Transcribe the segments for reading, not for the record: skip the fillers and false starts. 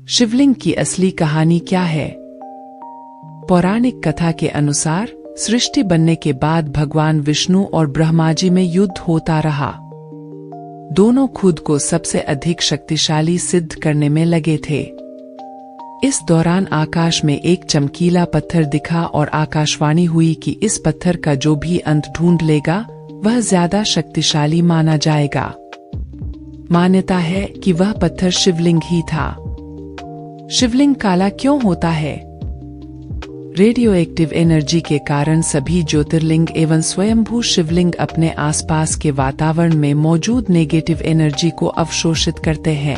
शिवलिंग की असली कहानी क्या है? पौराणिक कथा के अनुसार सृष्टि बनने के बाद भगवान विष्णु और ब्रह्मा जी में युद्ध होता रहा। दोनों खुद को सबसे अधिक शक्तिशाली सिद्ध करने में लगे थे। इस दौरान आकाश में एक चमकीला पत्थर दिखा और आकाशवाणी हुई कि इस पत्थर का जो भी अंत ढूंढ लेगा वह ज्यादा शक्तिशाली माना जाएगा। मान्यता है कि वह पत्थर शिवलिंग ही था। शिवलिंग काला क्यों होता है? रेडियो एक्टिव एनर्जी के कारण सभी ज्योतिर्लिंग एवं स्वयंभू शिवलिंग अपने आसपास के वातावरण में मौजूद नेगेटिव एनर्जी को अवशोषित करते हैं।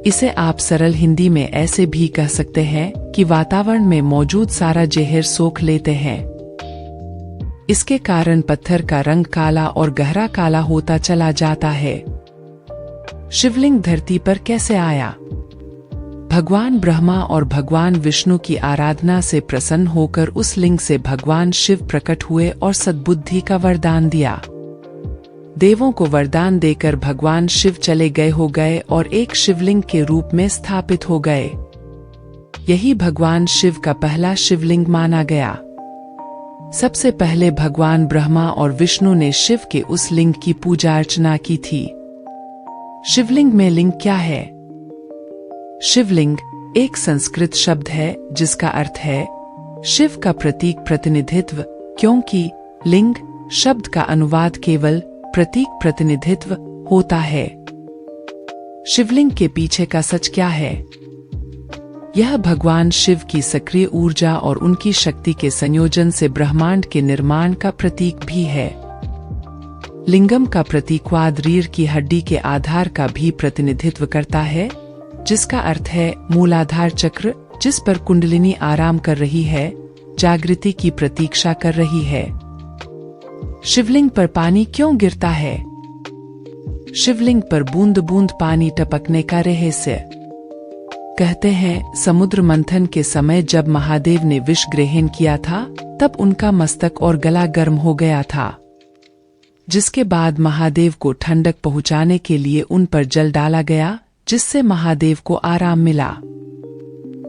इसे आप सरल हिंदी में ऐसे भी कह सकते हैं कि वातावरण में मौजूद सारा जहर सोख लेते हैं। इसके कारण पत्थर का रंग काला और गहरा काला होता चला जाता है। शिवलिंग धरती पर कैसे आया? भगवान ब्रह्मा और भगवान विष्णु की आराधना से प्रसन्न होकर उस लिंग से भगवान शिव प्रकट हुए और सद्बुद्धि का वरदान दिया। देवों को वरदान देकर भगवान शिव चले गए और एक शिवलिंग के रूप में स्थापित हो गए। यही भगवान शिव का पहला शिवलिंग माना गया। सबसे पहले भगवान ब्रह्मा और विष्णु ने शिव के उस लिंग की पूजा अर्चना की थी। शिवलिंग में लिंग क्या है? शिवलिंग एक संस्कृत शब्द है जिसका अर्थ है शिव का प्रतीक प्रतिनिधित्व, क्योंकि लिंग शब्द का अनुवाद केवल प्रतीक प्रतिनिधित्व होता है। शिवलिंग के पीछे का सच क्या है? यह भगवान शिव की सक्रिय ऊर्जा और उनकी शक्ति के संयोजन से ब्रह्मांड के निर्माण का प्रतीक भी है। लिंगम का प्रतीकवाद रीढ़ की हड्डी के आधार का भी प्रतिनिधित्व करता है, जिसका अर्थ है मूलाधार चक्र, जिस पर कुंडलिनी आराम कर रही है, जागृति की प्रतीक्षा कर रही है। शिवलिंग पर पानी क्यों गिरता है? शिवलिंग पर बूंद बूंद पानी टपकने का रहस्य। कहते हैं समुद्र मंथन के समय जब महादेव ने विष ग्रहण किया था तब उनका मस्तक और गला गर्म हो गया था, जिसके बाद महादेव को ठंडक पहुंचाने के लिए उन पर जल डाला गया, जिससे महादेव को आराम मिला।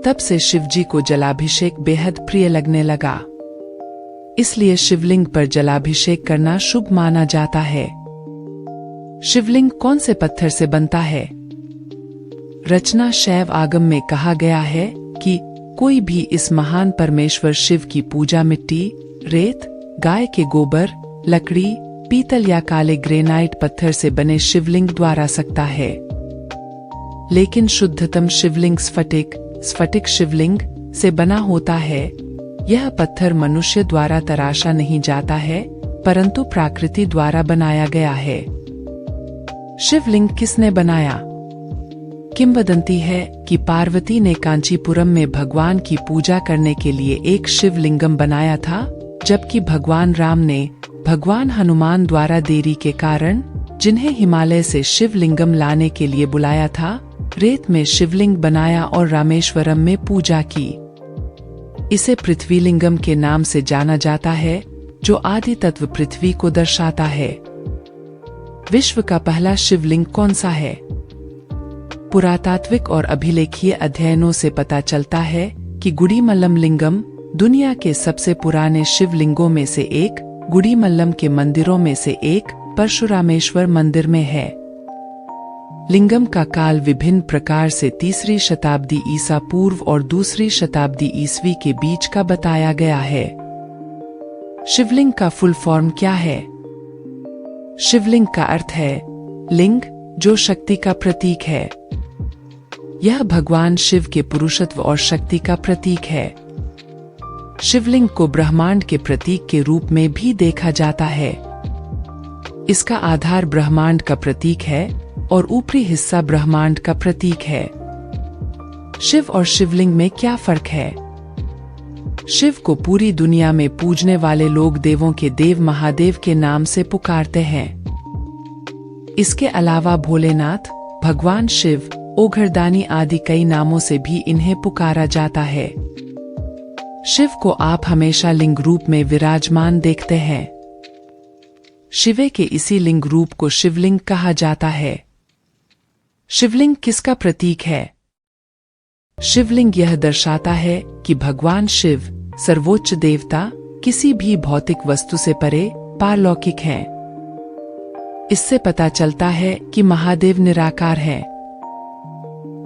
तब से शिवजी को जलाभिषेक बेहद प्रिय लगने लगा। इसलिए शिवलिंग पर जलाभिषेक करना शुभ माना जाता है। शिवलिंग कौन से पत्थर से बनता है? रचना शैव आगम में कहा गया है कि कोई भी इस महान परमेश्वर शिव की पूजा मिट्टी, रेत, गाय के गोबर, लकड़ी, पीतल या काले ग्रेनाइट पत्थर से बने शिवलिंग द्वारा सकता है। लेकिन शुद्धतम शिवलिंग स्फटिक शिवलिंग से बना होता है। यह पत्थर मनुष्य द्वारा तराशा नहीं जाता है, परंतु प्रकृति द्वारा बनाया गया है। शिवलिंग किसने बनाया? किंवदंती है कि पार्वती ने कांचीपुरम में भगवान की पूजा करने के लिए एक शिवलिंगम बनाया था, जबकि भगवान राम ने भगवान हनुमान द्वारा देरी के कारण, जिन्हें हिमालय से शिवलिंगम लाने के लिए बुलाया था, रेत में शिवलिंग बनाया और रामेश्वरम में पूजा की। इसे पृथ्वीलिंगम के नाम से जाना जाता है, जो आदि तत्व पृथ्वी को दर्शाता है। विश्व का पहला शिवलिंग कौन सा है? पुरातात्विक और अभिलेखीय अध्ययनों से पता चलता है कि गुड़ीमल्लम लिंगम दुनिया के सबसे पुराने शिवलिंगों में से एक, गुड़ीमल्लम के मंदिरों में से एक परशुरामेश्वर मंदिर में है। लिंगम का काल विभिन्न प्रकार से 3री शताब्दी ईसा पूर्व और 2री शताब्दी ईस्वी के बीच का बताया गया है। शिवलिंग का फुल फॉर्म क्या है? शिवलिंग का अर्थ है लिंग, जो शक्ति का प्रतीक है। यह भगवान शिव के पुरुषत्व और शक्ति का प्रतीक है। शिवलिंग को ब्रह्मांड के प्रतीक के रूप में भी देखा जाता है। इसका आधार ब्रह्मांड का प्रतीक है और ऊपरी हिस्सा ब्रह्मांड का प्रतीक है। शिव और शिवलिंग में क्या फर्क है? शिव को पूरी दुनिया में पूजने वाले लोग देवों के देव महादेव के नाम से पुकारते हैं। इसके अलावा भोलेनाथ, भगवान शिव, ओघरदानी आदि कई नामों से भी इन्हें पुकारा जाता है। शिव को आप हमेशा लिंग रूप में विराजमान देखते हैं। शिवे के इसी लिंग रूप को शिवलिंग कहा जाता है। शिवलिंग किसका प्रतीक है? शिवलिंग यह दर्शाता है कि भगवान शिव सर्वोच्च देवता किसी भी भौतिक वस्तु से परे पारलौकिक हैं। इससे पता चलता है कि महादेव निराकार है,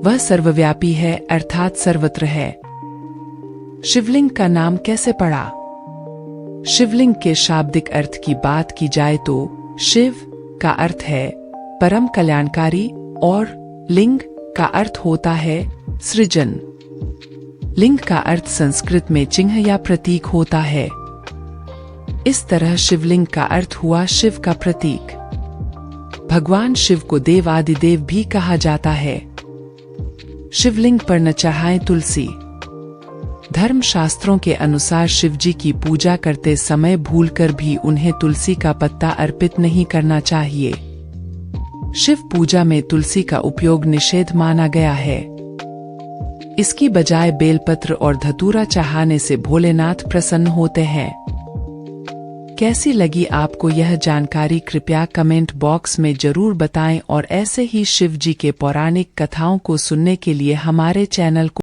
वह सर्वव्यापी है अर्थात सर्वत्र है। शिवलिंग का नाम कैसे पड़ा? शिवलिंग के शाब्दिक अर्थ की बात की जाए तो शिव का अर्थ है परम कल्याणकारी और लिंग का अर्थ होता है सृजन। लिंग का अर्थ संस्कृत में चिन्ह या प्रतीक होता है। इस तरह शिवलिंग का अर्थ हुआ शिव का प्रतीक। भगवान शिव को देव आदिदेव भी कहा जाता है। शिवलिंग पर न चढ़ाएं तुलसी। धर्म शास्त्रों के अनुसार शिवजी की पूजा करते समय भूलकर भी उन्हें तुलसी का पत्ता अर्पित नहीं करना चाहिए। शिव पूजा में तुलसी का उपयोग निषेध माना गया है। इसकी बजाय बेलपत्र और धतूरा चढ़ाने से भोलेनाथ प्रसन्न होते हैं। कैसी लगी आपको यह जानकारी? कृपया कमेंट बॉक्स में जरूर बताएं और ऐसे ही शिव जी के पौराणिक कथाओं को सुनने के लिए हमारे चैनल को